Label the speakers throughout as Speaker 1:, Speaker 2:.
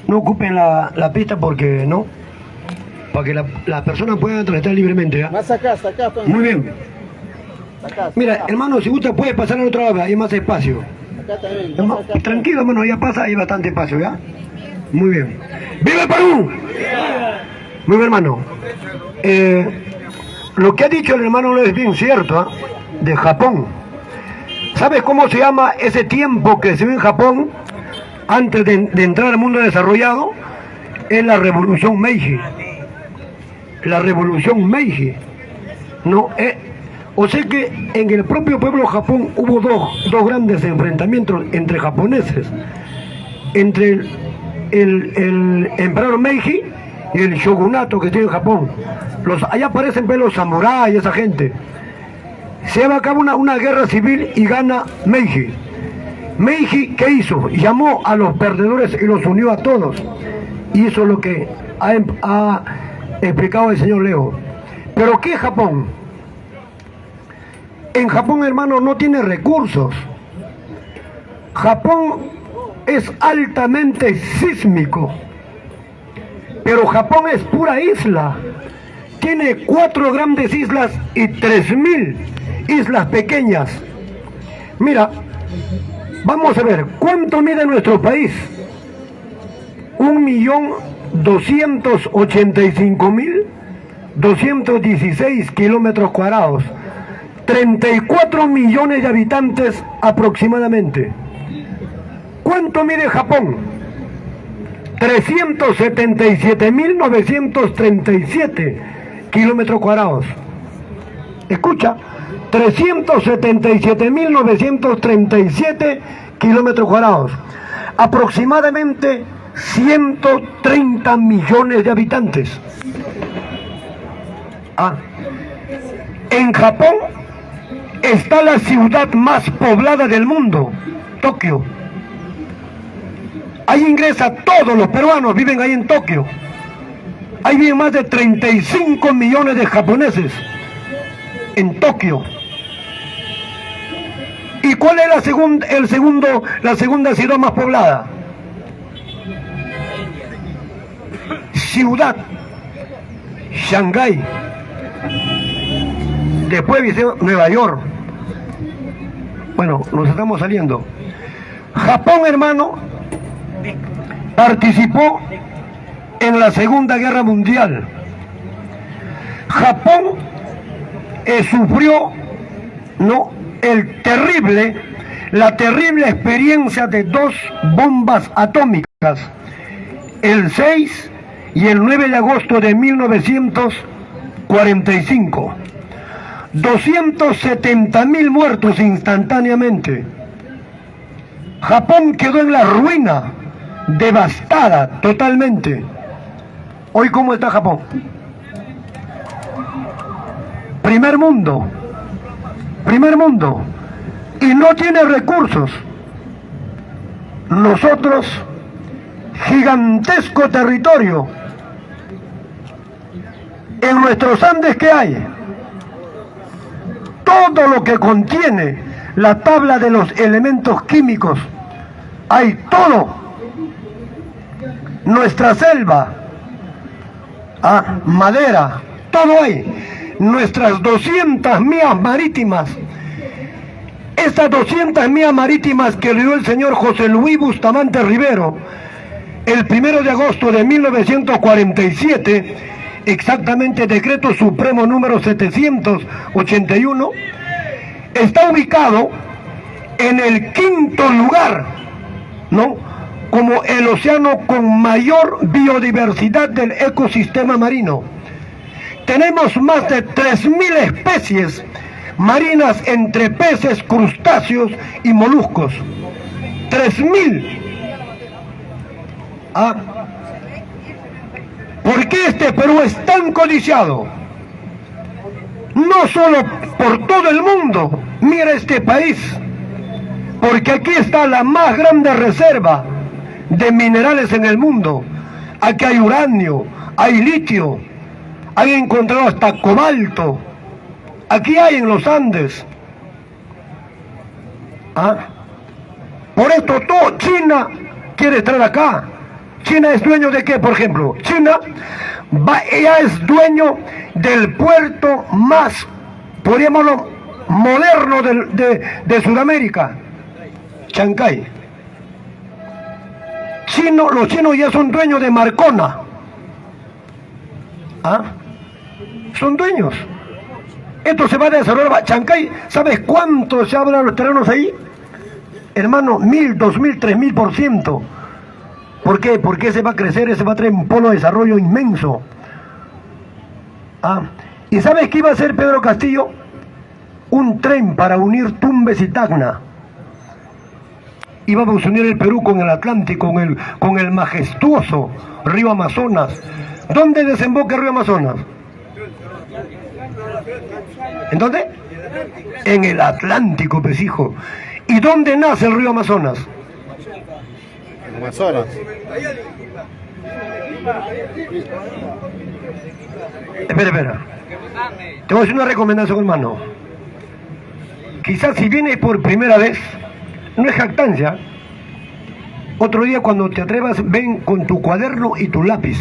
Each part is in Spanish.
Speaker 1: no ocupen la pista porque no, para que las personas puedan transitar libremente. ¿Ya?
Speaker 2: Más acá, hasta acá.
Speaker 1: Muy bien.
Speaker 2: Acá,
Speaker 1: Mira,
Speaker 2: acá.
Speaker 1: hermano, si gusta puede pasar al otro lado, hay más espacio.
Speaker 2: Acá también.
Speaker 1: Tranquilo, hermano, ya pasa, hay bastante espacio, ¿ya? Muy bien. ¡Viva el Perú! Muy bien, hermano. Lo que ha dicho el hermano es bien cierto, ¿eh? De Japón. ¿Sabes cómo se llama ese tiempo que se ve en Japón antes de entrar al mundo desarrollado? Es la Revolución Meiji. La Revolución Meiji. No, o sea que en el propio pueblo de Japón hubo dos grandes enfrentamientos entre japoneses. Entre el emperador Meiji y el shogunato que tiene en Japón. Allá aparecen los samuráis y esa gente. Se lleva a cabo una guerra civil y gana Meiji. Meiji, ¿qué hizo? Llamó a los perdedores y los unió a todos. Y eso es lo que ha explicado el señor Leo. ¿Pero qué es Japón? En Japón, hermano, no tiene recursos. Japón es altamente sísmico. Pero Japón es pura isla. Tiene 4 grandes islas y 3000 islas pequeñas. Mira, vamos a ver, ¿cuánto mide nuestro país? 1.285.216 kilómetros cuadrados. 34 millones de habitantes aproximadamente. ¿Cuánto mide Japón? 377.937 kilómetros cuadrados. Escucha, 377.937 kilómetros cuadrados. Aproximadamente 130 millones de habitantes. En Japón está la ciudad más poblada del mundo, Tokio. Ahí ingresa todos los peruanos, viven ahí en Tokio. Ahí viven más de 35 millones de japoneses en Tokio. ¿Y cuál es la segunda ciudad más poblada? Ciudad Shanghái. Después dice Nueva York. Bueno, nos estamos saliendo. Japón, hermano, participó en la Segunda Guerra Mundial. Japón sufrió la terrible experiencia de 2 bombas atómicas, el 6 y el 9 de agosto de 1945. 270.000 muertos instantáneamente. Japón quedó en la ruina, devastada totalmente. Hoy, ¿cómo está Japón? Primer mundo, y no tiene recursos. Nosotros, gigantesco territorio. En nuestros Andes, ¿qué hay? Todo lo que contiene la tabla de los elementos químicos, hay todo. Nuestra selva, madera, todo hay. Nuestras 200 millas marítimas, estas 200 millas marítimas que dio el señor José Luis Bustamante Rivero el 1 de agosto de 1947, exactamente decreto supremo número 781, está ubicado en el 5º lugar, como el océano con mayor biodiversidad del ecosistema marino. Tenemos más de 3.000 especies marinas entre peces, crustáceos y moluscos. 3.000. ¿Por qué este Perú es tan codiciado? No solo por todo el mundo. Mira este país, porque aquí está la más grande reserva de minerales en el mundo. Aquí hay uranio, hay litio, hay encontrado hasta cobalto. Aquí hay en los Andes. Por esto todo China quiere estar acá. China es dueño de qué, por ejemplo? China ya es dueño del puerto más, podríamoslo, moderno de Sudamérica, Chancay. Los chinos ya son dueños de Marcona. ¿Ah? Son dueños. Esto se va a desarrollar. Chancay, ¿sabes cuánto se hablan los terrenos ahí? Hermano, 1000, 2000, 3000%. ¿Por qué? Porque ese va a crecer, ese va a traer un polo de desarrollo inmenso. ¿Ah? ¿Y sabes qué iba a hacer Pedro Castillo? Un tren para unir Tumbes y Tacna. Íbamos a unir el Perú con el Atlántico, con el majestuoso río Amazonas. ¿Dónde desemboca el río Amazonas? ¿En dónde? En el Atlántico, pues hijo. ¿Y dónde nace el río Amazonas?
Speaker 2: En Amazonas.
Speaker 1: Espera. Te voy a hacer una recomendación, hermano. Quizás si vienes por primera vez, no es jactancia. Otro día cuando te atrevas, ven con tu cuaderno y tu lápiz.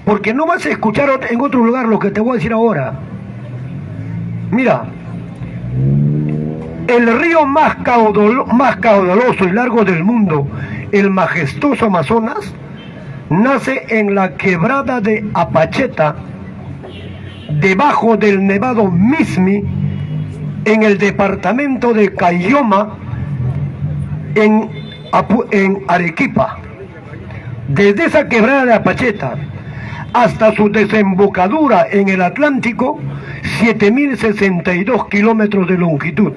Speaker 1: Porque no vas a escuchar en otro lugar lo que te voy a decir ahora. Mira, el río más caudaloso y largo del mundo, el majestuoso Amazonas, nace en la quebrada de Apacheta, debajo del Nevado Mismi, en el departamento de Caylloma, en Arequipa. Desde esa quebrada de Apacheta hasta su desembocadura en el Atlántico, 7062 kilómetros de longitud.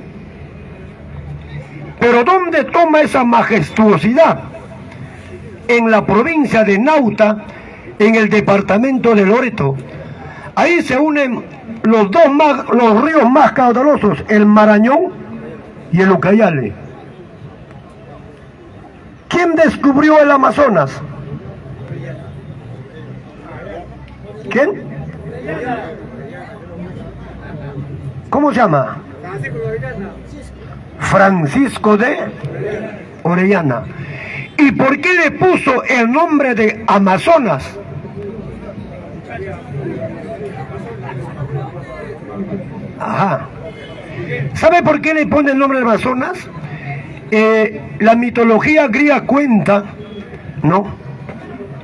Speaker 1: Pero ¿dónde toma esa majestuosidad? En la provincia de Nauta, en el departamento de Loreto. Ahí se unen los ríos más caudalosos, el Marañón y el Ucayale. ¿Quién descubrió el Amazonas? ¿Quién? ¿Cómo se llama? Francisco de Orellana. ¿Y por qué le puso el nombre de Amazonas? Ajá. ¿Sabe por qué le pone el nombre de Amazonas? La mitología griega cuenta, ¿no?,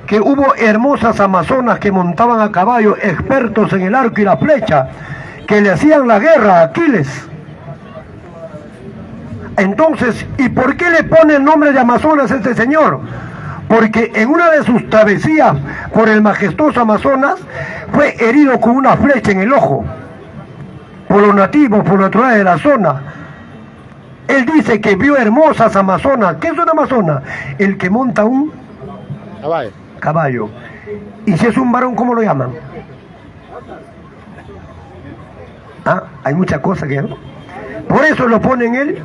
Speaker 1: que hubo hermosas amazonas que montaban a caballo, expertos en el arco y la flecha, que le hacían la guerra a Aquiles. Entonces, ¿y por qué le pone el nombre de Amazonas a este señor? Porque en una de sus travesías por el majestuoso Amazonas fue herido con una flecha en el ojo por los nativos, por los naturales de la zona. Él dice que vio hermosas amazonas. ¿Qué es una amazona? El que monta un caballo. Y si es un varón, ¿cómo lo llaman? Ah, hay muchas cosas que no. Por eso lo ponen el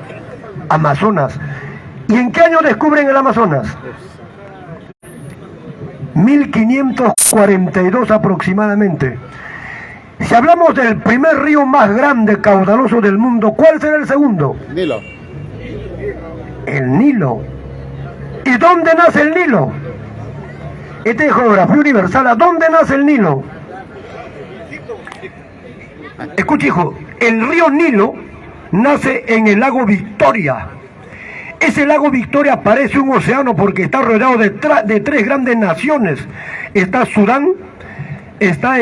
Speaker 1: Amazonas. ¿Y en qué año descubren el Amazonas? 1542 aproximadamente. Si hablamos del primer río más grande, caudaloso del mundo, ¿cuál será el segundo?
Speaker 2: Nilo.
Speaker 1: El Nilo. ¿Y dónde nace el Nilo? Esta es geografía universal. ¿A dónde nace el Nilo? Escucha, hijo, el río Nilo nace en el lago Victoria. Ese lago Victoria parece un océano porque está rodeado de tres grandes naciones. Está Sudán, está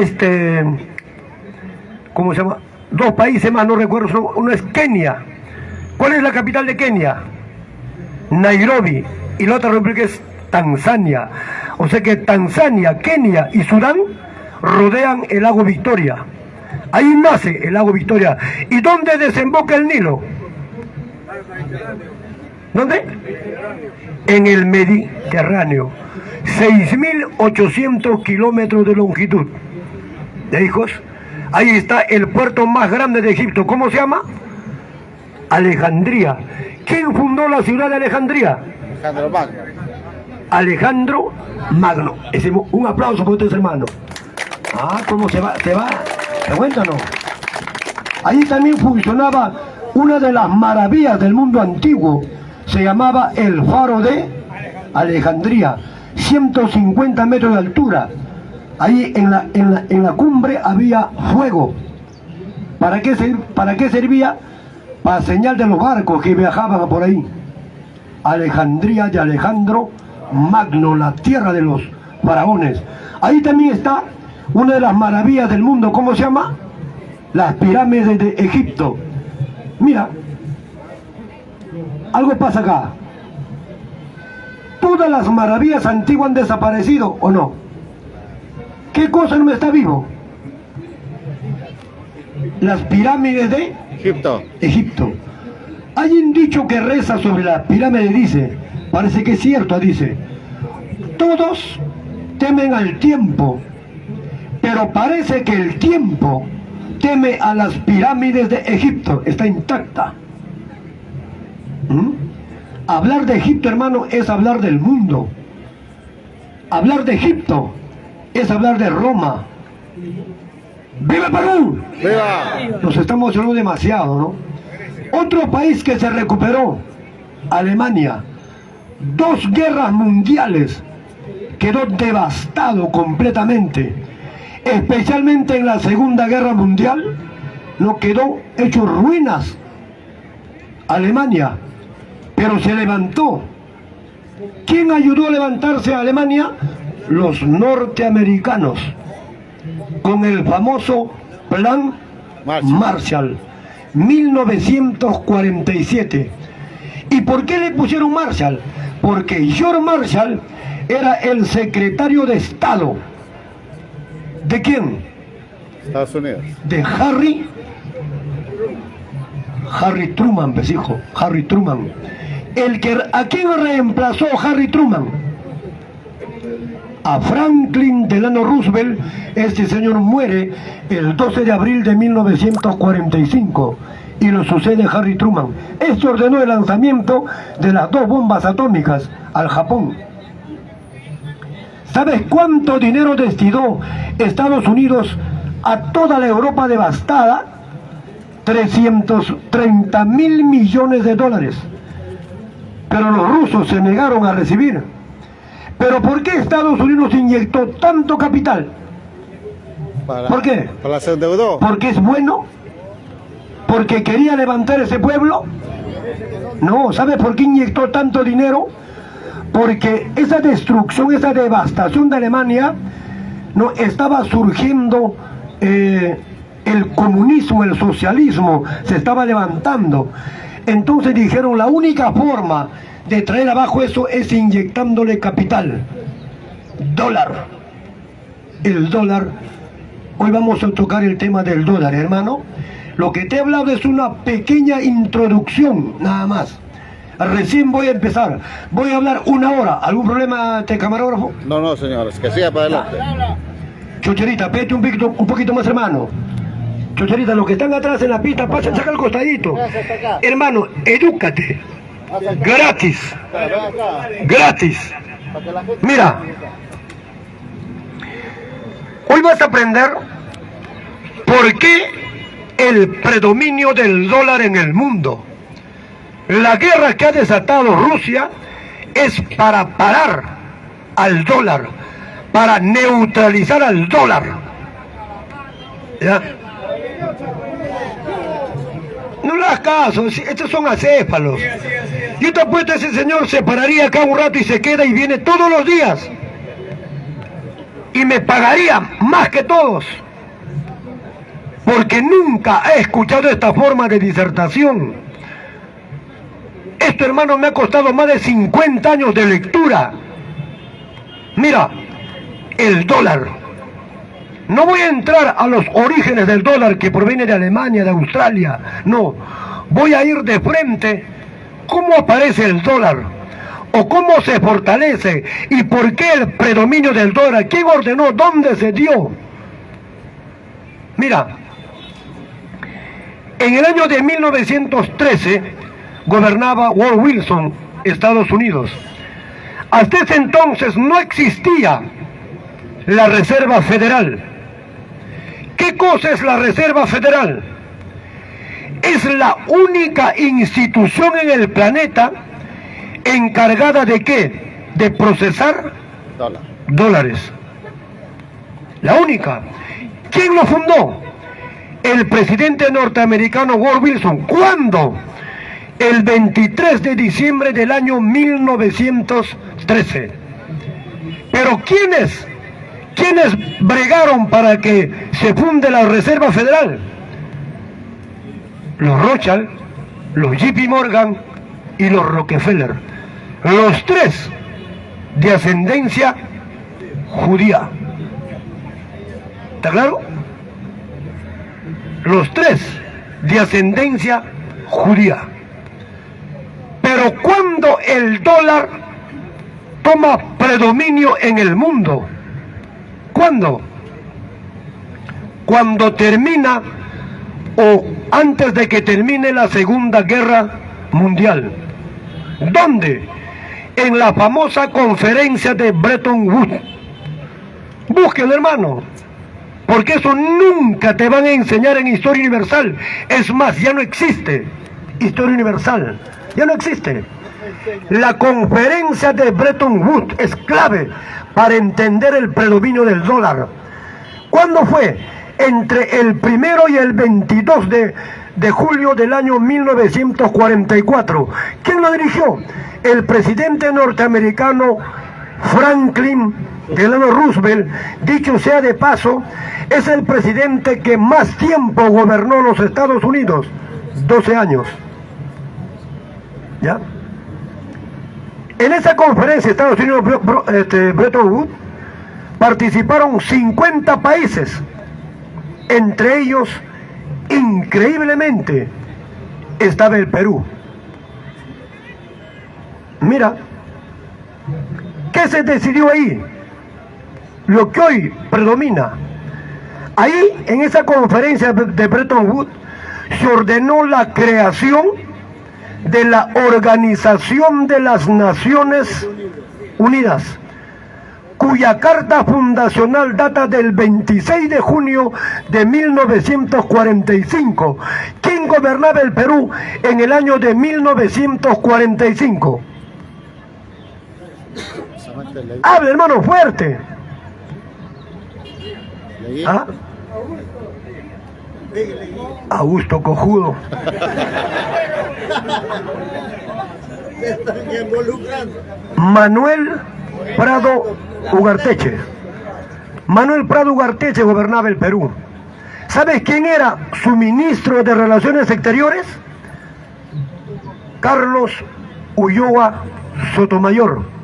Speaker 1: ¿cómo se llama? Dos países más, no recuerdo, uno es Kenia. ¿Cuál es la capital de Kenia? Nairobi. Y la otra república es Tanzania. O sea que Tanzania, Kenia y Sudán rodean el lago Victoria. Ahí nace el lago Victoria. ¿Y dónde desemboca el Nilo? ¿Dónde? En el Mediterráneo. 6.800 kilómetros de longitud. ¿Ya, hijos? Ahí está el puerto más grande de Egipto. ¿Cómo se llama? Alejandría. ¿Quién fundó la ciudad de Alejandría?
Speaker 2: Alejandro Magno.
Speaker 1: Alejandro Magno. Un aplauso por ustedes, hermanos. Ah, ¿cómo se va? ¿Se va? ¿Se cuenta o no? Ahí también funcionaba una de las maravillas del mundo antiguo. Se llamaba el faro de Alejandría, 150 metros de altura. Ahí en la cumbre había fuego. ¿Para qué servía? Para señal de los barcos que viajaban por ahí. Alejandría de Alejandro Magno, la tierra de los faraones. Ahí también está una de las maravillas del mundo. ¿Cómo se llama? Las pirámides de Egipto. Mira, algo pasa acá. ¿Todas las maravillas antiguas han desaparecido o no? ¿Qué cosa no está vivo? Las pirámides de Egipto. Hay un dicho que reza sobre las pirámides, dice, parece que es cierto, dice: todos temen al tiempo, pero parece que el tiempo teme a las pirámides de Egipto. Está intacta. Hablar de Egipto, hermano, es hablar del mundo. Hablar de Egipto es hablar de Roma. ¡Viva Perú!
Speaker 2: ¡Viva!
Speaker 1: Nos estamos hablando demasiado, ¿no? Otro país que se recuperó, Alemania. 2 guerras mundiales, quedó devastado completamente. Especialmente en la Segunda Guerra Mundial, no quedó hecho ruinas Alemania, pero se levantó. ¿Quién ayudó a levantarse a Alemania? Los norteamericanos, con el famoso Plan Marshall, 1947. ¿Y por qué le pusieron Marshall? Porque George Marshall era el secretario de Estado. ¿De quién?
Speaker 2: Estados Unidos.
Speaker 1: De Harry Truman, pues hijo, Harry Truman. ¿A quién reemplazó Harry Truman? A Franklin Delano Roosevelt. Este señor muere el 12 de abril de 1945 y lo sucede Harry Truman. Este ordenó el lanzamiento de las 2 bombas atómicas al Japón. ¿Sabes cuánto dinero destinó Estados Unidos a toda la Europa devastada? 330.000 millones de dólares. Pero los rusos se negaron a recibir. ¿Pero por qué Estados Unidos inyectó tanto capital? ¿Por qué?
Speaker 2: Para se endeudó.
Speaker 1: ¿Porque es bueno? ¿Porque quería levantar ese pueblo? No, ¿sabes por qué inyectó tanto dinero? Porque esa destrucción, esa devastación de Alemania, no estaba surgiendo, el comunismo, el socialismo se estaba levantando. Entonces dijeron, la única forma de traer abajo eso es inyectándole capital. Dólar. El dólar. Hoy vamos a tocar el tema del dólar, hermano. Lo que te he hablado es una pequeña introducción, nada más. Recién voy a empezar. Voy a hablar 1 hora. ¿Algún problema, camarógrafo?
Speaker 2: No, señores, que siga para adelante.
Speaker 1: Chocherita, pete un poquito más, hermano. Chocherita, los que están atrás en la pista, pasen, saca al costadito. Hermano, edúcate. Gratis. Gratis. Mira. Hoy vas a aprender por qué el predominio del dólar en el mundo. La guerra que ha desatado Rusia es para parar al dólar, para neutralizar al dólar. ¿Ya? No le hagas caso, estos son acéfalos. Yo te apuesto a ese señor se pararía acá un rato y se queda y viene todos los días. Y me pagaría más que todos. Porque nunca he escuchado esta forma de disertación. Esto, hermano, me ha costado más de 50 años de lectura. Mira, el dólar. No voy a entrar a los orígenes del dólar que proviene de Alemania, de Australia. No, voy a ir de frente. ¿Cómo aparece el dólar? ¿O cómo se fortalece? ¿Y por qué el predominio del dólar? ¿Quién ordenó? ¿Dónde se dio? Mira, en el año de 1913 gobernaba Woodrow Wilson, Estados Unidos. Hasta ese entonces no existía la Reserva Federal. ¿Qué cosa es la Reserva Federal? Es la única institución en el planeta encargada de ¿qué? de procesar
Speaker 2: Dólar.
Speaker 1: dólares. La única. ¿Quién lo fundó? El presidente norteamericano Woodrow Wilson. ¿Cuándo? El 23 de diciembre del año 1913. Pero ¿quiénes bregaron para que se funde la Reserva Federal? Los Rothschild, los JP Morgan y los Rockefeller. Los tres de ascendencia judía. ¿Está claro? Los tres de ascendencia judía. Pero cuando el dólar toma predominio en el mundo, ¿cuándo? Cuando termina o antes de que termine la Segunda Guerra Mundial. ¿Dónde? En la famosa conferencia de Bretton Woods. Búsquenlo, hermano, porque eso nunca te van a enseñar en Historia Universal. Es más, ya no existe Historia Universal, ya no existe. La conferencia de Bretton Woods es clave para entender el predominio del dólar. ¿Cuándo fue? Entre el 1 y el 22 de julio del año 1944. ¿Quién lo dirigió? El presidente norteamericano Franklin Delano Roosevelt. Dicho sea de paso, es el presidente que más tiempo gobernó los Estados Unidos, 12 años. ¿Ya? En esa conferencia, Estados Unidos, Bretton Woods, participaron 50 países. Entre ellos, increíblemente, estaba el Perú. Mira, ¿qué se decidió ahí? Lo que hoy predomina. Ahí, en esa conferencia de Bretton Woods, se ordenó la creación de la Organización de las Naciones Unidas, cuya carta fundacional data del 26 de junio de 1945. ¿Quién gobernaba el Perú en el año de 1945? Hable, hermano, fuerte. ¿Ah? Augusto Cojudo. Manuel Prado Ugarteche. Manuel Prado Ugarteche gobernaba el Perú. ¿Sabes quién era su ministro de Relaciones Exteriores? Carlos Ulloa Sotomayor.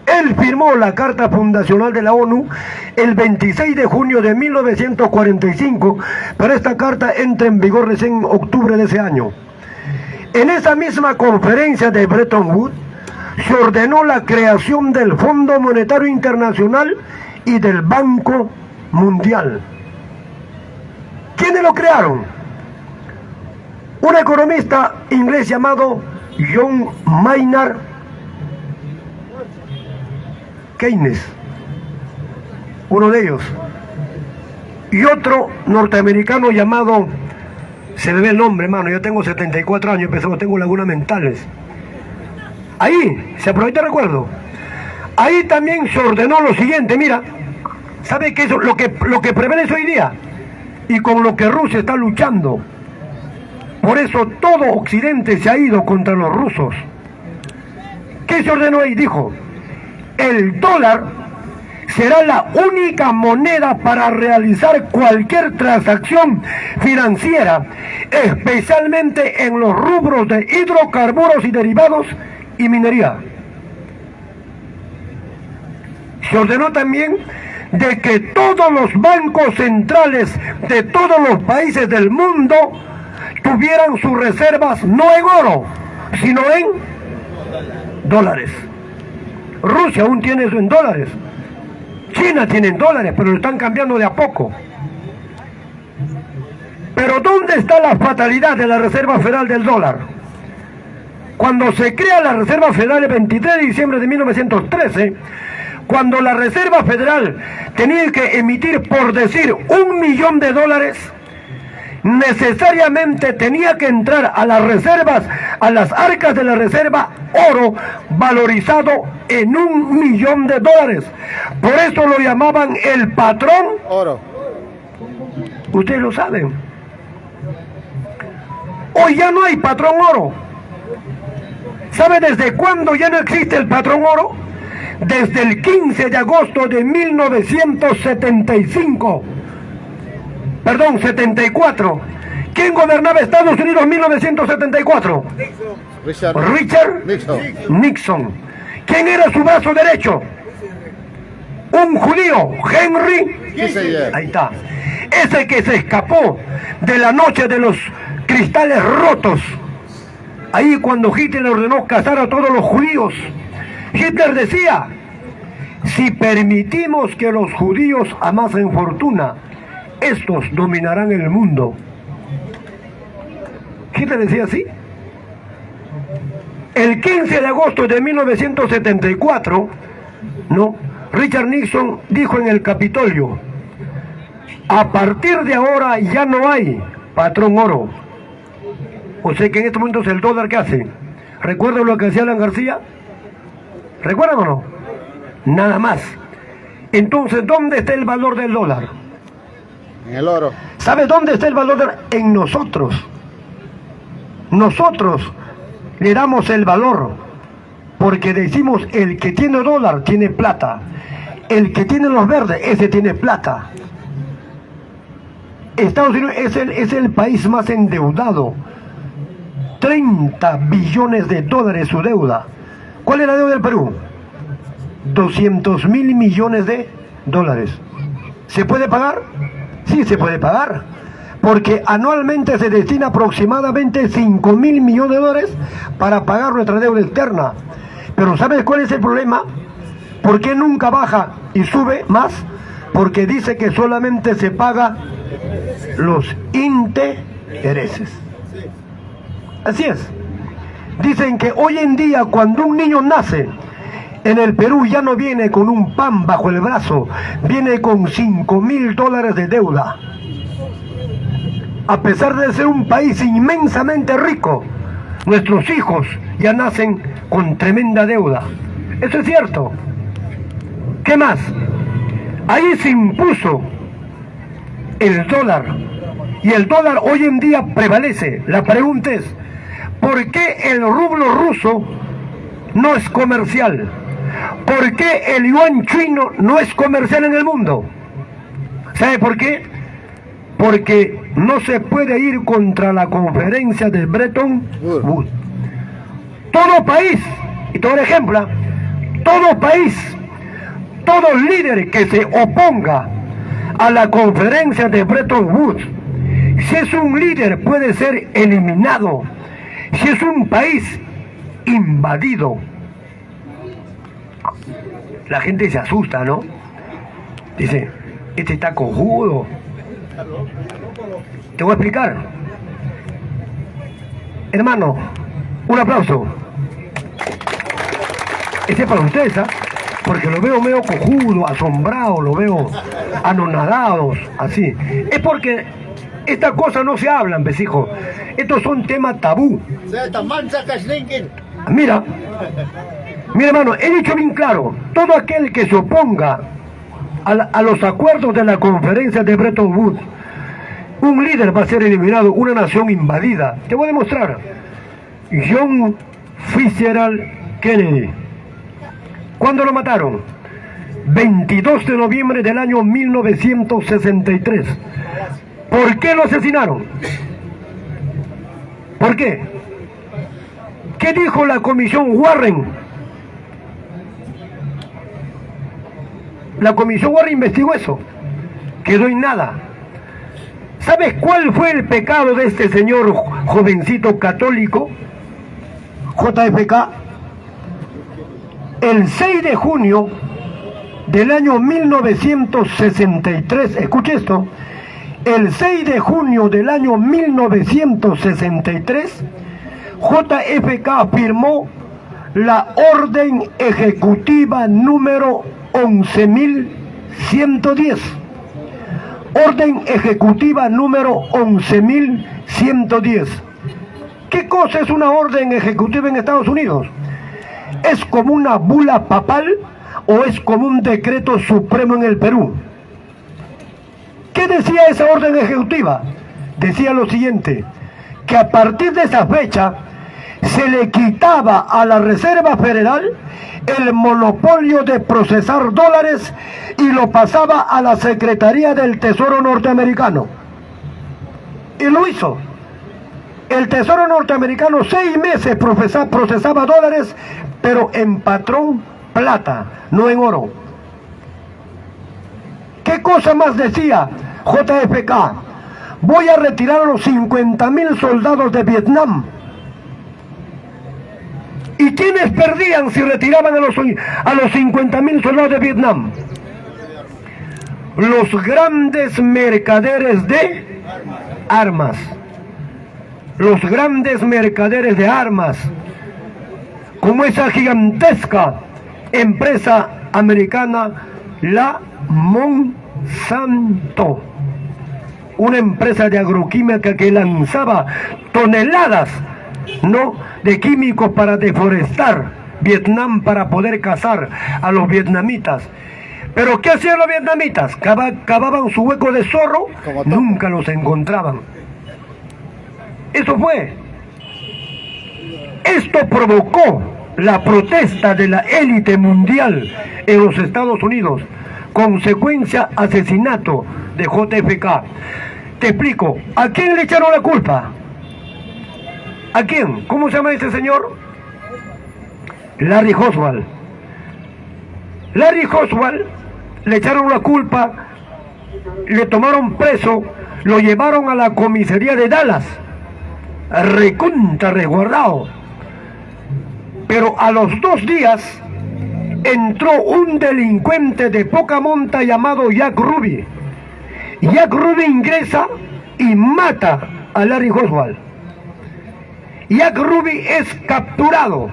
Speaker 1: Él firmó la Carta Fundacional de la ONU el 26 de junio de 1945, pero esta carta entra en vigor recién en octubre de ese año. En esa misma conferencia de Bretton Woods se ordenó la creación del Fondo Monetario Internacional y del Banco Mundial. ¿Quiénes lo crearon? Un economista inglés llamado John Maynard Keynes, uno de ellos, y otro norteamericano llamado, se me ve el nombre, hermano, yo tengo 74 años, pero tengo lagunas mentales. Ahí, se aprovecha el recuerdo, ahí también se ordenó lo siguiente. Mira, ¿sabe qué es lo que prevalece hoy día? Y con lo que Rusia está luchando. Por eso todo Occidente se ha ido contra los rusos. ¿Qué se ordenó ahí? Dijo: el dólar será la única moneda para realizar cualquier transacción financiera, especialmente en los rubros de hidrocarburos y derivados y minería. Se ordenó también de que todos los bancos centrales de todos los países del mundo tuvieran sus reservas no en oro, sino en dólares. Rusia aún tiene eso en dólares. China tiene en dólares, pero lo están cambiando de a poco. Pero ¿dónde está la fatalidad de la Reserva Federal del dólar? Cuando se crea la Reserva Federal el 23 de diciembre de 1913, cuando la Reserva Federal tenía que emitir, por decir, $1 millón, necesariamente tenía que entrar a las reservas, a las arcas de la reserva, oro valorizado en $1.000.000. Por eso lo llamaban el patrón
Speaker 2: Oro.
Speaker 1: Ustedes lo saben. Hoy ya no hay patrón oro. ¿Sabe desde cuándo ya no existe el patrón oro? Desde el 15 de agosto de 1975. Perdón, 74. ¿Quién gobernaba Estados Unidos en 1974? Richard Nixon. ¿Quién era su brazo derecho? Un judío, Henry. Ahí está. Ese que se escapó de la noche de los cristales rotos. Ahí cuando Hitler ordenó cazar a todos los judíos. Hitler decía, si permitimos que los judíos amasen fortuna, estos dominarán el mundo. Hitler decía así. El 15 de agosto de 1974, ¿no? Richard Nixon dijo en el Capitolio, a partir de ahora ya no hay patrón oro. O sea que en estos momentos el dólar, ¿qué hace? ¿Recuerdan lo que hacía Alan García? ¿Recuerdan o no? Nada más. Entonces, ¿dónde está el valor del dólar?
Speaker 2: En el oro.
Speaker 1: ¿Sabe dónde está el valor del dólar? En nosotros. Nosotros le damos el valor porque decimos el que tiene dólar tiene plata, el que tiene los verdes, ese tiene plata. Estados Unidos es el país más endeudado, 30 billones de dólares su deuda. ¿Cuál es la deuda del Perú? 200.000 millones de dólares. ¿Se puede pagar? Sí, se puede pagar, porque anualmente se destina aproximadamente 5.000 millones de dólares para pagar nuestra deuda externa. Pero ¿sabes cuál es el problema? ¿Por qué nunca baja y sube más? Porque dice que solamente se paga los intereses. Así es. Dicen que hoy en día cuando un niño nace en el Perú ya no viene con un pan bajo el brazo, viene con $5.000 de deuda. A pesar de ser un país inmensamente rico, nuestros hijos ya nacen con tremenda deuda. Eso es cierto. ¿Qué más? Ahí se impuso el dólar y el dólar hoy en día prevalece. La pregunta es, ¿por qué el rublo ruso no es comercial? ¿Por qué el yuan chino no es comercial en el mundo? ¿Sabe por qué? Porque no se puede ir contra la conferencia de Bretton Woods. Todo país, y todo ejemplo, todo país, todo líder que se oponga a la conferencia de Bretton Woods, si es un líder puede ser eliminado, si es un país invadido. La gente se asusta, ¿no? Dice, este está cojudo. Te voy a explicar. Hermano, un aplauso. Ese es para ustedes, ¿ah? Porque lo veo medio cojudo, asombrado, lo veo anonadados, así. Es porque estas cosas no se hablan, besijo. Estos son temas tabú. Mira, hermano, he dicho bien claro, todo aquel que se oponga a los acuerdos de la conferencia de Bretton Woods, un líder va a ser eliminado, una nación invadida. Te voy a demostrar. John Fitzgerald Kennedy. ¿Cuándo lo mataron? 22 de noviembre del año 1963. ¿Por qué lo asesinaron? ¿Por qué? ¿Qué dijo la comisión Warren? La comisión Warren investigó eso. Quedó en nada. ¿Sabes cuál fue el pecado de este señor jovencito católico? JFK. El 6 de junio del año 1963, escuche esto, el 6 de junio del año 1963, JFK firmó la orden ejecutiva número 11.110, Orden ejecutiva número 11.110. ¿Qué cosa es una orden ejecutiva en Estados Unidos? ¿Es como una bula papal o es como un decreto supremo en el Perú? ¿Qué decía esa orden ejecutiva? Decía lo siguiente, que a partir de esa fecha se le quitaba a la Reserva Federal el monopolio de procesar dólares y lo pasaba a la Secretaría del Tesoro norteamericano. Y lo hizo. El Tesoro norteamericano 6 meses procesaba dólares, pero en patrón plata, no en oro. ¿Qué cosa más decía JFK? Voy a retirar a los 50.000 soldados de Vietnam. ¿Y quiénes perdían si retiraban a los 50.000 soldados de Vietnam? Los grandes mercaderes de armas. Los grandes mercaderes de armas, como esa gigantesca empresa americana, la Monsanto, una empresa de agroquímica que lanzaba toneladas, ¿no?, de químicos para deforestar Vietnam, para poder cazar a los vietnamitas. Pero ¿qué hacían los vietnamitas? Cavaban su hueco de zorro, nunca los encontraban. Eso fue. Esto provocó la protesta de la élite mundial en los Estados Unidos. Consecuencia, asesinato de JFK. Te explico. ¿A quién le echaron la culpa? ¿A quién? ¿Cómo se llama ese señor? Larry Oswald. Larry Oswald le echaron la culpa, le tomaron preso, lo llevaron a la comisaría de Dallas, recontra resguardado. Pero a los 2 días entró un delincuente de poca monta llamado Jack Ruby. Jack Ruby ingresa y mata a Larry Oswald. Jack Ruby es capturado,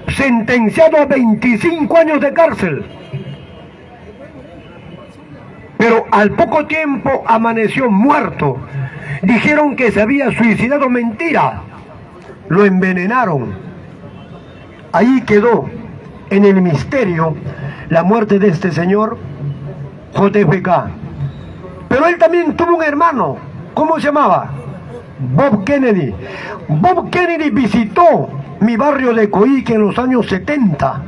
Speaker 1: sentenciado a 25 años de cárcel. Pero al poco tiempo amaneció muerto. Dijeron que se había suicidado, mentira. Lo envenenaron. Ahí quedó en el misterio la muerte de este señor JFK. Pero él también tuvo un hermano. ¿Cómo se llamaba? Bob Kennedy. Bob Kennedy visitó mi barrio de Coyique en los años 70.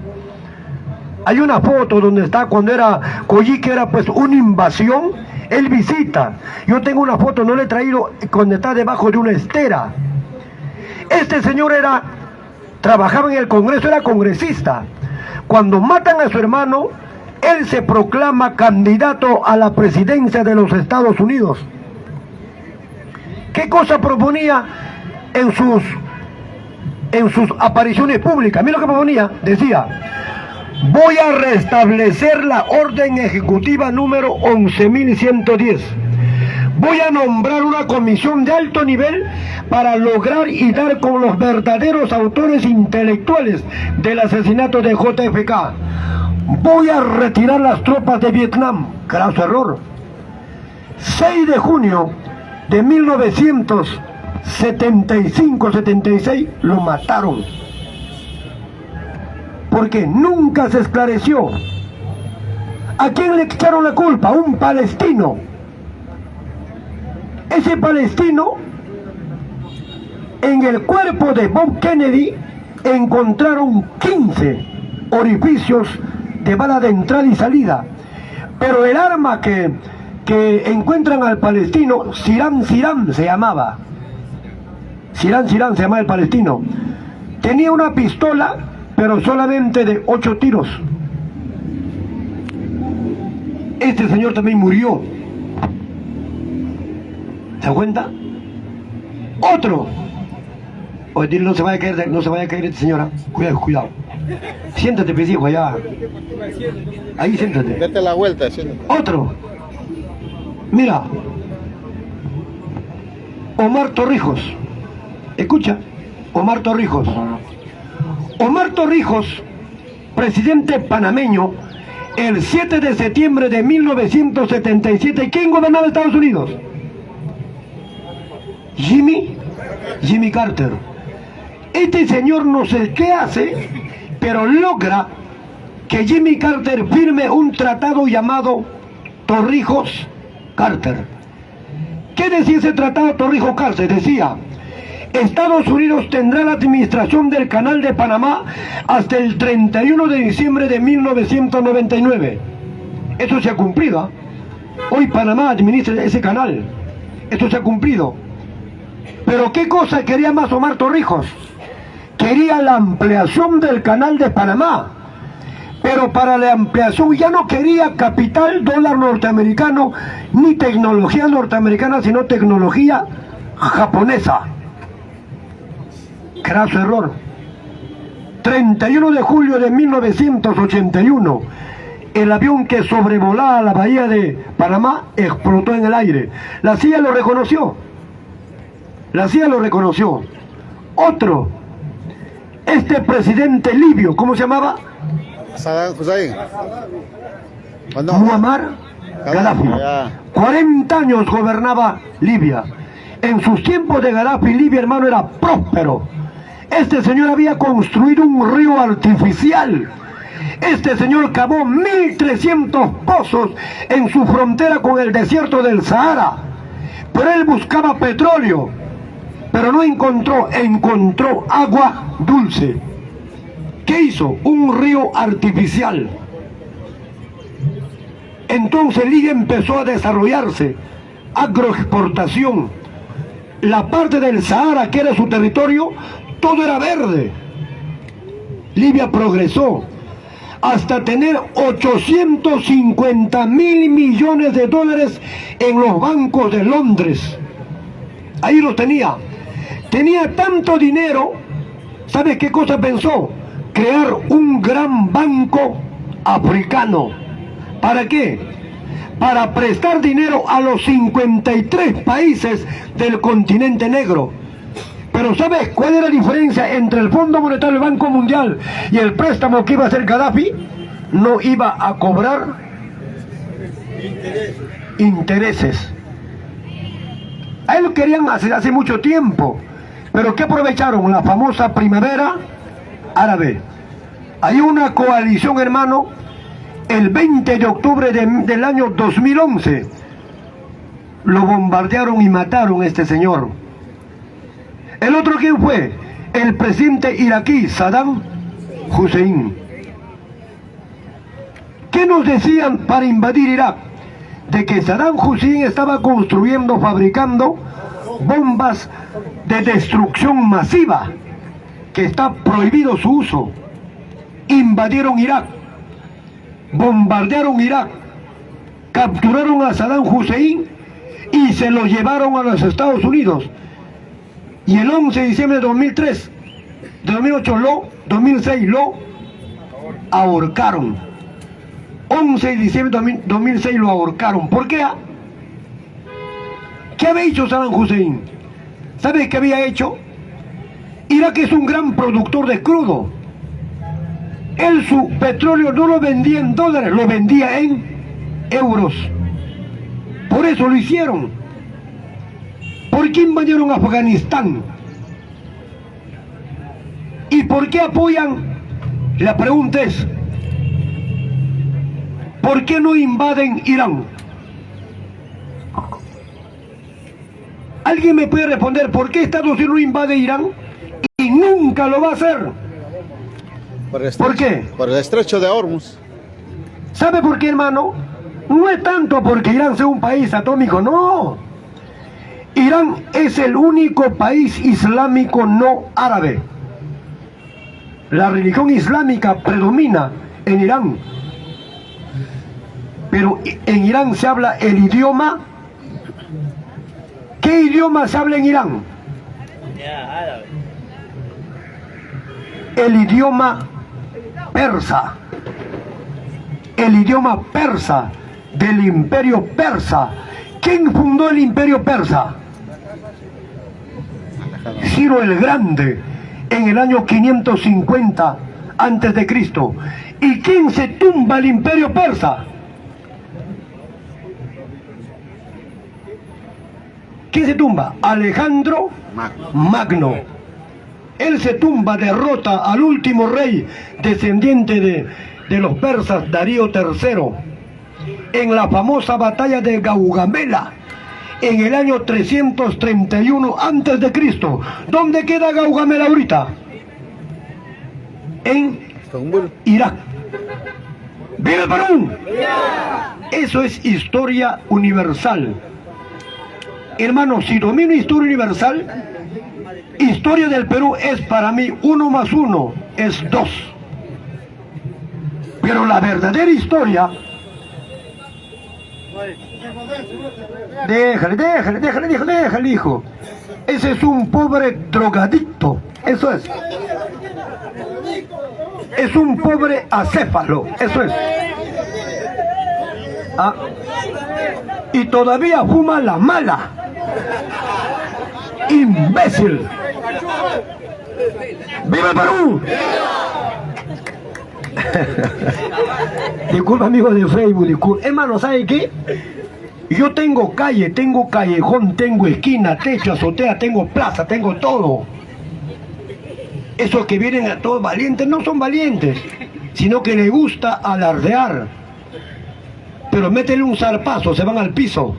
Speaker 1: Hay una foto donde está cuando era Coyique, era pues una invasión. Él visita. Yo tengo una foto, no le he traído, cuando está debajo de una estera. Este señor trabajaba en el Congreso, era congresista. Cuando matan a su hermano, él se proclama candidato a la presidencia de los Estados Unidos. ¿Qué cosa proponía en sus apariciones públicas? Mira lo que proponía. Decía: voy a restablecer la orden ejecutiva número 11.110. Voy a nombrar una comisión de alto nivel para lograr y dar con los verdaderos autores intelectuales del asesinato de JFK. Voy a retirar las tropas de Vietnam. Graso error. 6 de junio de 1975-76 lo mataron. Porque nunca se esclareció. ¿A quién le echaron la culpa? A un palestino. Ese palestino, en el cuerpo de Bob Kennedy encontraron 15 orificios de bala de entrada y salida. Pero el arma que encuentran al palestino, Siram se llamaba. Siram se llamaba el palestino. Tenía una pistola, pero solamente de 8 tiros. Este señor también murió. ¿Se da cuenta? Otro. Oye, dile, no se vaya a caer esta señora. Cuidado. Siéntate, pesijo, allá. Ahí siéntate.
Speaker 2: Date la vuelta, siéntate.
Speaker 1: Otro. Mira. Omar Torrijos. Escucha. Omar Torrijos. Omar Torrijos, presidente panameño, El 7 de septiembre de 1977, ¿quién gobernaba Estados Unidos? Jimmy Carter. Este señor no sé qué hace, pero logra que Jimmy Carter firme un tratado llamado Torrijos-Carter. ¿Qué decía ese tratado Torrijos-Carter? Decía: Estados Unidos tendrá la administración del Canal de Panamá hasta el 31 de diciembre de 1999. Eso se ha cumplido. Hoy Panamá administra ese canal. Esto se ha cumplido. Pero ¿qué cosa quería más Omar Torrijos? Quería la ampliación del Canal de Panamá. Pero para la ampliación ya no quería capital dólar norteamericano ni tecnología norteamericana, sino tecnología japonesa. Craso error. 31 de julio de 1981, el avión que sobrevolaba la bahía de Panamá explotó en el aire. La CIA lo reconoció. La CIA lo reconoció. Otro, este presidente libio, ¿cómo se llamaba?
Speaker 2: Saddam Hussein.
Speaker 1: Muammar Gaddafi. 40 años gobernaba Libia. En sus tiempos de Gaddafi, Libia, hermano, era próspero. Este señor había construido un río artificial. Este señor cavó 1.300 pozos en su frontera con el desierto del Sahara. Pero él buscaba petróleo, pero no encontró agua dulce. ¿Qué hizo? Un río artificial. Entonces Libia empezó a desarrollarse, agroexportación. La parte del Sahara, que era su territorio, todo era verde. Libia progresó hasta tener 850.000 millones de dólares en los bancos de Londres. Ahí lo tenía. Tenía tanto dinero, ¿sabes qué cosa pensó? Crear un gran banco africano. ¿Para qué? Para prestar dinero a los 53 países del continente negro. Pero ¿sabes cuál era la diferencia entre el Fondo Monetario del Banco Mundial y el préstamo que iba a hacer Gaddafi? No iba a cobrar intereses. A él lo querían hacer hace mucho tiempo. Pero ¿qué aprovecharon? La famosa primavera árabe. Hay una coalición, hermano, el 20 de octubre del año 2011. Lo bombardearon y mataron a este señor. ¿El otro quién fue? El presidente iraquí, Saddam Hussein. ¿Qué nos decían para invadir Irak? De que Saddam Hussein estaba construyendo, fabricando bombas de destrucción masiva, que está prohibido su uso. Invadieron Irak, bombardearon Irak, capturaron a Saddam Hussein y se lo llevaron a los Estados Unidos. Y el 11 de diciembre de 2006 lo ahorcaron. 11 de diciembre de 2006 lo ahorcaron. ¿Por qué? ¿Qué había hecho Saddam Hussein? ¿Sabes qué había hecho? Irak es un gran productor de crudo. Él su petróleo no lo vendía en dólares, lo vendía en euros. Por eso lo hicieron. ¿Por qué invadieron Afganistán? ¿Y por qué apoyan? La pregunta es, ¿por qué no invaden Irán? ¿Alguien me puede responder por qué Estados Unidos no invade Irán? Y nunca lo va a hacer. ¿Por qué?
Speaker 2: Por el estrecho de Hormuz.
Speaker 1: ¿Sabe por qué, hermano? No es tanto porque Irán sea un país atómico, no. Irán es el único país islámico no árabe. La religión islámica predomina en Irán. Pero en Irán se habla el idioma. ¿Qué idioma se habla en Irán?
Speaker 3: Árabe.
Speaker 1: El idioma persa. El idioma persa del imperio persa. ¿Quién fundó el imperio persa? Ciro el Grande, en el año 550 antes de Cristo. ¿Y quién se tumba el imperio persa? ¿Quién se tumba? Alejandro Magno. Él se tumba, derrota al último rey descendiente de los persas, Darío III, en la famosa batalla de Gaugamela, en el año 331 a.C. ¿Dónde queda Gaugamela ahorita? En Irak. ¡Viva el Perú! Eso es historia universal. Hermano, si domino historia universal, historia del Perú es para mí 1 más 1 es 2. Pero la verdadera historia... Déjale, hijo. Ese es un pobre drogadicto. Eso es. Es un pobre acéfalo. Eso es. ¿Ah? Y todavía fuma la mala. ¡Imbécil! ¡Viva el Perú! Disculpa, amigo de Facebook, disculpa. Hermano, ¿sabe qué? Yo tengo calle, tengo callejón, tengo esquina, techo, azotea, tengo plaza, tengo todo. Esos que vienen a todos valientes no son valientes, sino que les gusta alardear. Pero métele un zarpazo, se van al piso.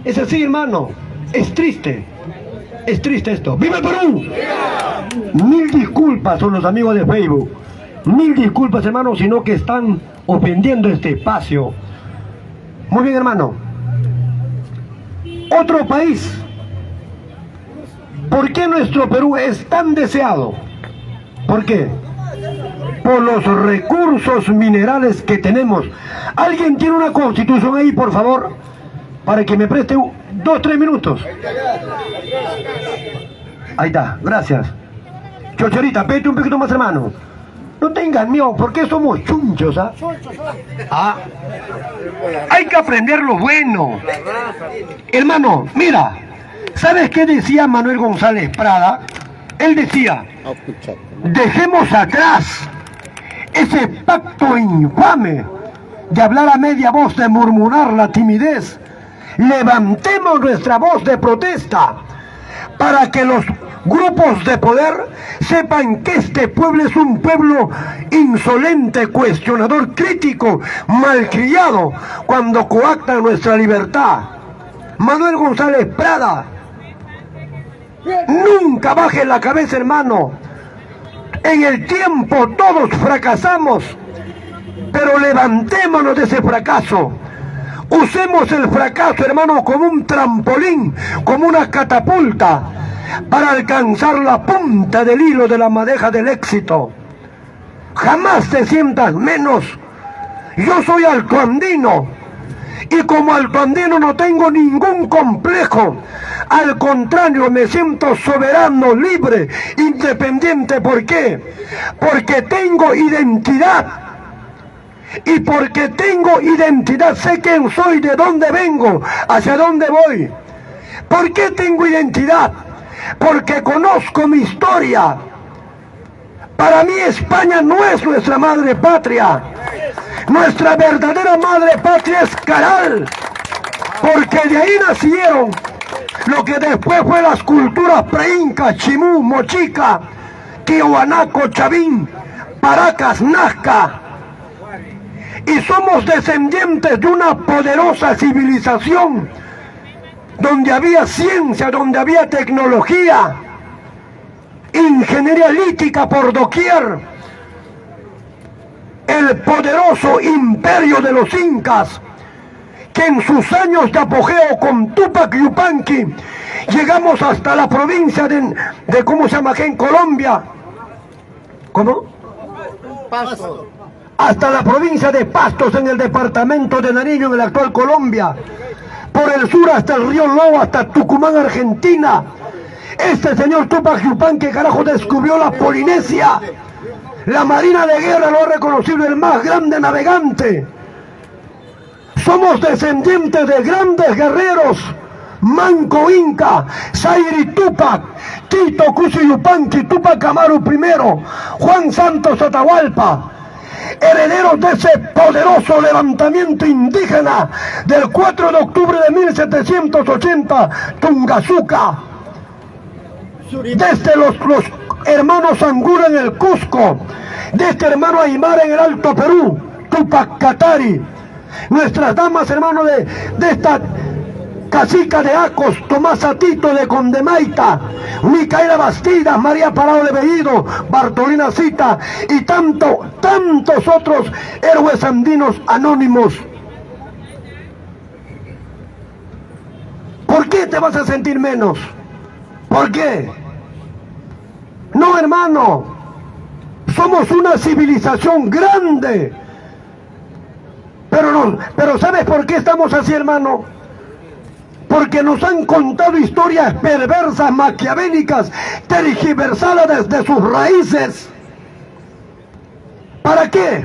Speaker 1: Es así, hermano. Es triste esto. ¡Viva el Perú! Mil disculpas son los amigos de Facebook. Mil disculpas, hermano, sino que están ofendiendo este espacio. Muy bien, hermano. Otro país. ¿Por qué nuestro Perú es tan deseado? ¿Por qué? Por los recursos minerales que tenemos. ¿Alguien tiene una constitución ahí, por favor? Para que me preste 2-3 minutos. Ahí está, gracias. Chocherita, vete un poquito más, hermano. No tengan miedo, porque somos chunchos, ¿ah? Ah, hay que aprender lo bueno. Hermano, mira, ¿sabes qué decía Manuel González Prada? Él decía, dejemos atrás ese pacto infame de hablar a media voz, de murmurar la timidez. Levantemos nuestra voz de protesta para que los grupos de poder sepan que este pueblo es un pueblo insolente, cuestionador, crítico, malcriado, cuando coactan nuestra libertad. Manuel González Prada, nunca baje la cabeza, hermano. En el tiempo todos fracasamos, pero levantémonos de ese fracaso. Usemos el fracaso, hermano, como un trampolín, como una catapulta, para alcanzar la punta del hilo de la madeja del éxito. Jamás te sientas menos. Yo soy altoandino, y como altoandino no tengo ningún complejo. Al contrario, me siento soberano, libre, independiente. ¿Por qué? Porque tengo identidad. Y porque tengo identidad, sé quién soy, de dónde vengo, hacia dónde voy. ¿Por qué tengo identidad? Porque conozco mi historia. Para mí España no es nuestra madre patria. Nuestra verdadera madre patria es Caral. Porque de ahí nacieron lo que después fue las culturas preinca, Chimú, Mochica, Tiahuanaco, Chavín, Paracas, Nazca. Y somos descendientes de una poderosa civilización donde había ciencia, donde había tecnología, ingeniería lítica por doquier. El poderoso imperio de los incas, que en sus años de apogeo con Tupac Yupanqui llegamos hasta la provincia de ¿cómo se llama aquí en Colombia? ¿Cómo?
Speaker 2: Pasto.
Speaker 1: Hasta la provincia de Pastos, en el departamento de Nariño, en la actual Colombia. Por el sur hasta el río Lobo, hasta Tucumán, Argentina. Este señor Tupac Yupanqui, carajo, descubrió la Polinesia. La Marina de Guerra lo ha reconocido el más grande navegante. Somos descendientes de grandes guerreros, Manco Inca, Zairi Tupac, Tito Cusiyupanqui, Tupac Amaru I, Juan Santos Atahualpa, herederos de ese poderoso levantamiento indígena del 4 de octubre de 1780, Tungazuca, desde los hermanos Angura en el Cusco, de este hermano Aymara en el Alto Perú, Tupac Katari, nuestras damas, hermanos, de esta cacica de Acos, Tomás Atito de Condemaita, Micaela Bastidas, María Parado de Bellido, Bartolina Cita y tantos otros héroes andinos anónimos. ¿Por qué te vas a sentir menos? ¿Por qué? No, hermano, somos una civilización grande. Pero ¿sabes por qué estamos así, hermano? Porque nos han contado historias perversas, maquiavélicas, tergiversadas desde sus raíces. ¿Para qué?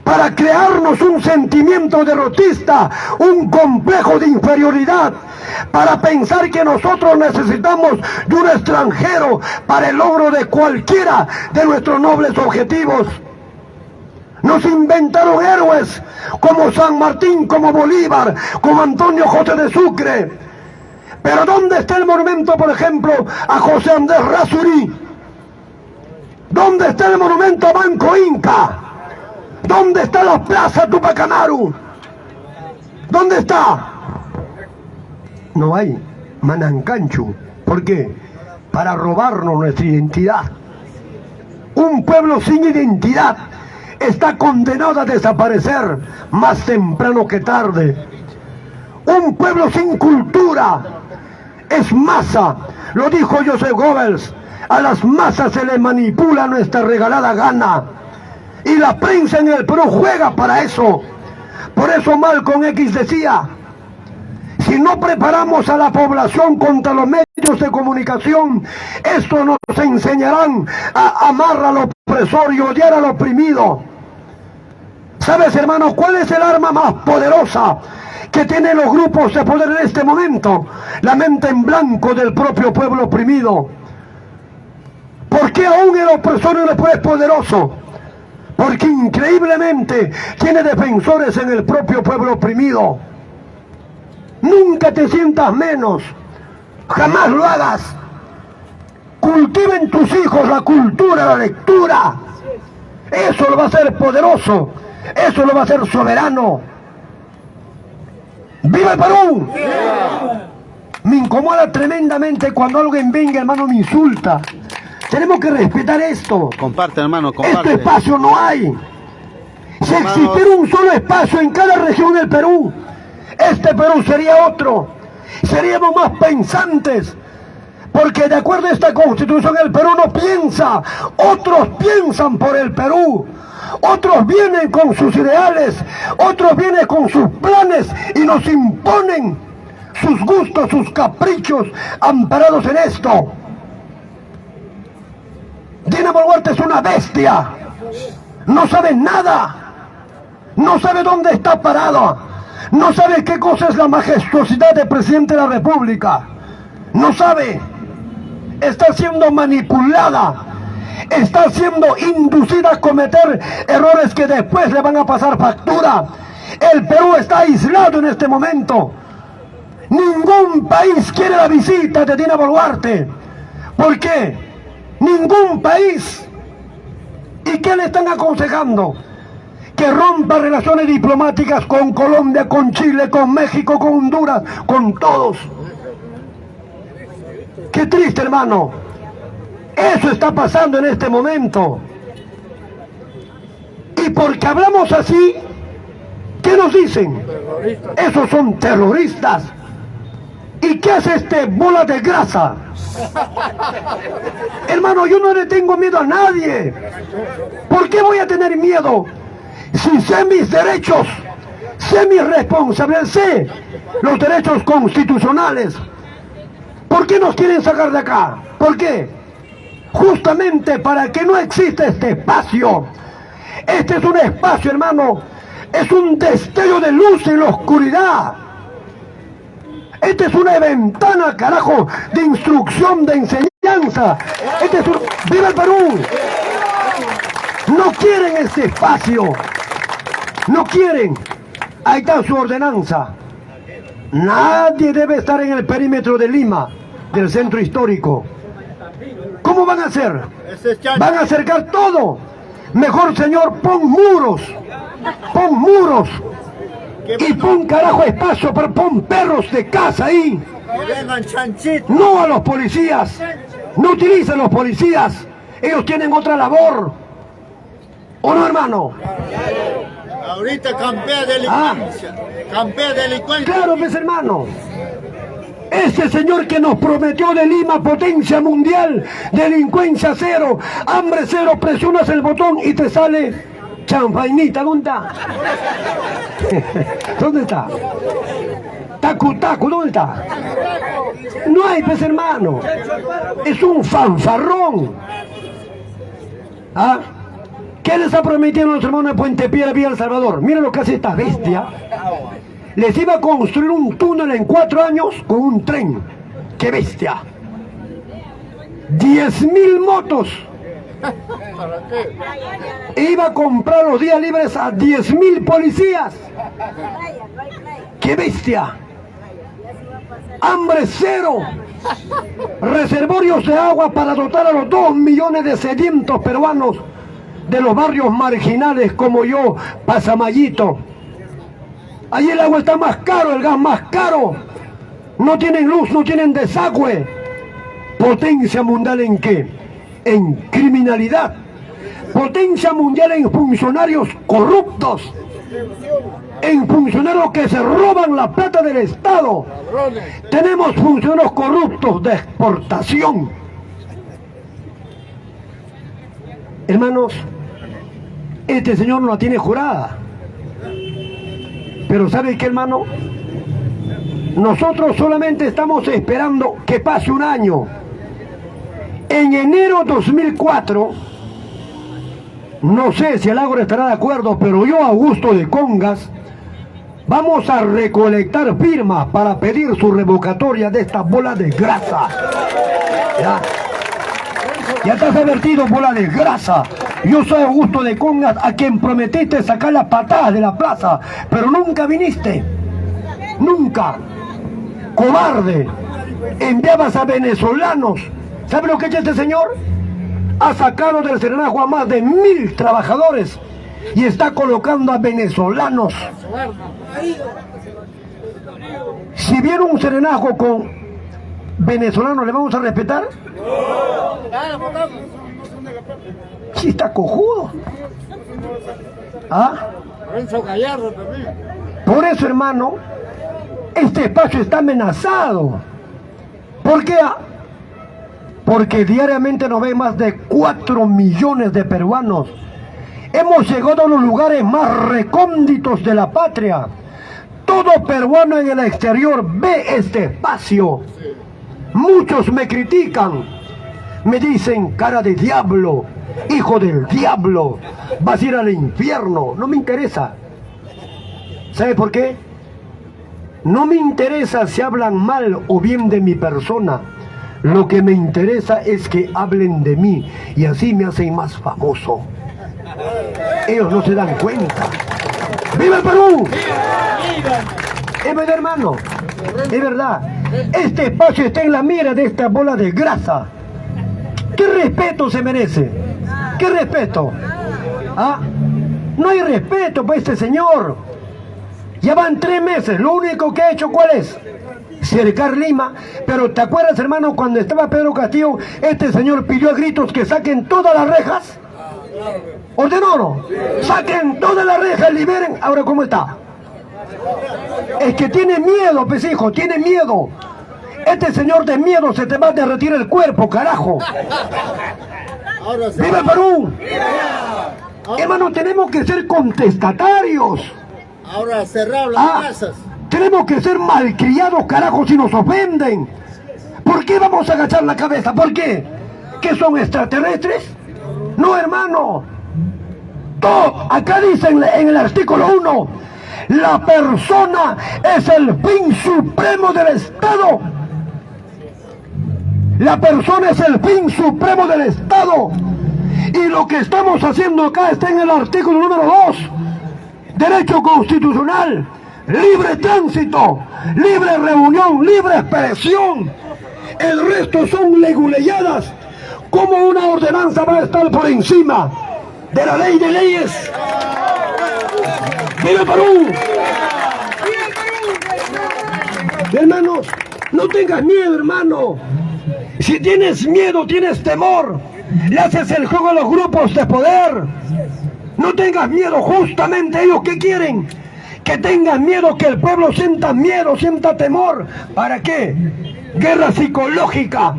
Speaker 1: Para crearnos un sentimiento derrotista, un complejo de inferioridad, para pensar que nosotros necesitamos de un extranjero para el logro de cualquiera de nuestros nobles objetivos. Nos inventaron héroes como San Martín, como Bolívar, como Antonio José de Sucre. Pero ¿dónde está el monumento, por ejemplo, a José Andrés Rasurí? ¿Dónde está el monumento a Manco Inca? ¿Dónde está la plaza Tupac Amaru? ¿Dónde está? No hay. Manancanchu. ¿Por qué? Para robarnos nuestra identidad. Un pueblo sin identidad está condenado a desaparecer más temprano que tarde. Un pueblo sin cultura es masa. Lo dijo Joseph Goebbels. A las masas se les manipula nuestra regalada gana. Y la prensa en el Perú juega para eso. Por eso Malcolm X decía: si no preparamos a la población contra los medios de comunicación, esto nos enseñarán a amar al opresor y odiar al oprimido. ¿Sabes, hermano, cuál es el arma más poderosa que tienen los grupos de poder en este momento? La mente en blanco del propio pueblo oprimido. ¿Por qué aún el opresor no es poderoso? Porque increíblemente tiene defensores en el propio pueblo oprimido. Nunca te sientas menos, jamás lo hagas. Cultiven tus hijos la cultura, la lectura. Eso lo va a hacer poderoso, eso lo va a hacer soberano. ¡Viva el Perú! Me incomoda tremendamente cuando alguien venga, hermano, me insulta. Tenemos que respetar esto.
Speaker 2: Comparte, hermano, comparte.
Speaker 1: Este espacio no hay. Si existiera un solo espacio en cada región del Perú, este Perú sería otro. Seríamos más pensantes. Porque de acuerdo a esta Constitución, el Perú no piensa. Otros piensan por el Perú. Otros vienen con sus ideales. Otros vienen con sus planes y nos imponen sus gustos, sus caprichos, amparados en esto. Dina Boluarte es una bestia. No sabe nada. No sabe dónde está parado. No sabe qué cosa es la majestuosidad del presidente de la República. No sabe. Está siendo manipulada. Está siendo inducida a cometer errores que después le van a pasar factura. El Perú está aislado en este momento. Ningún país quiere la visita de Dina Boluarte. ¿Por qué? Ningún país. ¿Y qué le están aconsejando? Que rompa relaciones diplomáticas con Colombia, con Chile, con México, con Honduras, con todos. Qué triste, hermano. Eso está pasando en este momento. Y porque hablamos así, ¿qué nos dicen? Esos son terroristas. ¿Y qué hace este bola de grasa? Hermano, yo no le tengo miedo a nadie. ¿Por qué voy a tener miedo? Si sé mis derechos, sé mis responsabilidades, sé los derechos constitucionales. ¿Por qué nos quieren sacar de acá? ¿Por qué? Justamente para que no exista este espacio. Este es un espacio, hermano, es un destello de luz en la oscuridad. Esta es una ventana, carajo, de instrucción, de enseñanza. Este es un... ¡Viva el Perú! No quieren este espacio. No quieren. Ahí está su ordenanza. Nadie debe estar en el perímetro de Lima, del centro histórico. ¿Cómo van a hacer? Van a acercar todo. Mejor, señor, pon muros. Pon muros. Y pon, carajo, espacio, pero pon perros de casa ahí. No a los policías. No utilicen los policías. Ellos tienen otra labor. ¿O no, hermano?
Speaker 2: Ahorita campea delincuencia. Campea delincuencia.
Speaker 1: Claro, pues, hermano. Ese señor que nos prometió de Lima potencia mundial, delincuencia cero, hambre cero, presionas el botón y te sale champainita. ¿Dónde está? ¿Dónde está? Tacu, tacu, ¿dónde está? No hay, pues, hermano. Es un fanfarrón. ¿Ah? ¿Qué les ha prometido a los hermanos de Puente Piedra, Villa El Salvador? Miren lo que hace esta bestia. Les iba a construir un túnel en 4 años con un tren. ¡Qué bestia! 10.000 motos. Iba a comprar los días libres a 10.000 policías. ¡Qué bestia! Hambre cero. Reservorios de agua para dotar a los 2 millones de sedientos peruanos de los barrios marginales como yo, Pasamayito. Allí el agua está más caro, el gas más caro. No tienen luz, no tienen desagüe. Potencia mundial ¿en qué? En criminalidad. Potencia mundial en funcionarios corruptos. En funcionarios que se roban la plata del Estado. Tenemos funcionarios corruptos de exportación. Hermanos, este señor no la tiene jurada. Pero ¿sabe qué, hermano? Nosotros solamente estamos esperando que pase un año. En enero 2004, no sé si el Ágora estará de acuerdo, pero yo, Augusto de Congas, vamos a recolectar firmas para pedir su revocatoria de esta bola de grasa. ¿Ya? Ya estás advertido, bola de grasa. Yo soy Augusto de Congas, a quien prometiste sacar las patadas de la plaza, pero nunca viniste. Nunca. Cobarde. Enviabas a venezolanos. ¿Sabe lo que ha hecho este señor? Ha sacado del serenazgo a más de 1.000 trabajadores y está colocando a venezolanos. Si viene un serenazgo con venezolanos, ¿le vamos a respetar? Sí, está cojudo. ¿Ah? Por eso, hermano, este espacio está amenazado. ¿Por qué? Porque diariamente nos ven más de 4 millones de peruanos. Hemos llegado a los lugares más recónditos de la patria. Todo peruano en el exterior ve este espacio. Muchos me critican. Me dicen, cara de diablo, hijo del diablo, vas a ir al infierno. No me interesa. ¿Sabe por qué? No me interesa si hablan mal o bien de mi persona. Lo que me interesa es que hablen de mí y así me hacen más famoso. Ellos no se dan cuenta. ¡Viva el Perú! Es verdad, hermano. Es verdad. Este espacio está en la mira de esta bola de grasa. ¿Qué respeto se merece? ¿Qué respeto? ¿Ah? No hay respeto para este señor. Ya van 3 meses. Lo único que ha hecho, ¿cuál es? Cercar Lima. Pero ¿te acuerdas, hermano, cuando estaba Pedro Castillo, este señor pidió a gritos que saquen todas las rejas? ¿Ordenó no? Saquen todas las rejas, liberen. Ahora, ¿cómo está? Es que tiene miedo, pues, hijo, tiene miedo. Este señor de miedo se te va a derretir el cuerpo, carajo. ¡Viva el Perú! Hermano, tenemos que ser contestatarios.
Speaker 2: Ahora cerrar las casas.
Speaker 1: Tenemos que ser malcriados, carajo, si nos ofenden. ¿Por qué vamos a agachar la cabeza? ¿Por qué? ¿Qué son extraterrestres? No, hermano. Todo, acá dice en el artículo 1, La persona es el fin supremo del Estado. La persona es el fin supremo del Estado. Y lo que estamos haciendo acá está en el artículo número 2. Derecho constitucional, libre tránsito, libre reunión, libre expresión. El resto son leguleyadas. ¿Cómo una ordenanza va a estar por encima de la ley de leyes? ¡Viva Perú! Hermanos, no tengas miedo, hermano. Si tienes miedo, tienes temor, le haces el juego a los grupos de poder. No tengas miedo, justamente ellos que quieren que tengas miedo, que el pueblo sienta miedo, sienta temor. ¿Para qué? Guerra psicológica.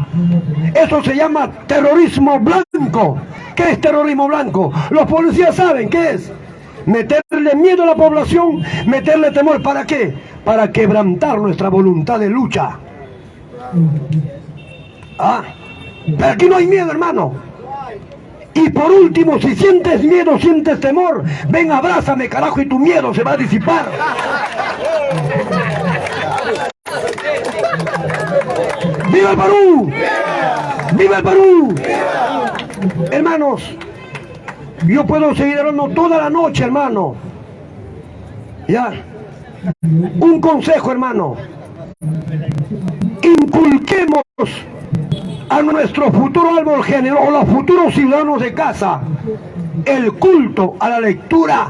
Speaker 1: Eso se llama terrorismo blanco. ¿Qué es terrorismo blanco? Los policías saben qué es. Meterle miedo a la población, meterle temor. ¿Para qué? Para quebrantar nuestra voluntad de lucha. Pero aquí no hay miedo, hermano. Y por último, si sientes miedo, sientes temor, ven, abrázame, carajo, y tu miedo se va a disipar. ¡Viva el Perú! ¡Viva el Perú! Hermanos, yo puedo seguir hablando toda la noche, hermano. Ya. Un consejo, hermano. Inculquemos a nuestro futuro árbol género o los futuros ciudadanos de casa el culto a la lectura.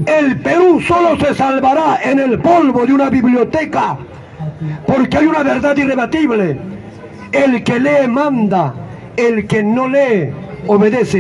Speaker 1: El Perú solo se salvará en el polvo de una biblioteca, porque hay una verdad irrebatible: el que lee manda, el que no lee obedece.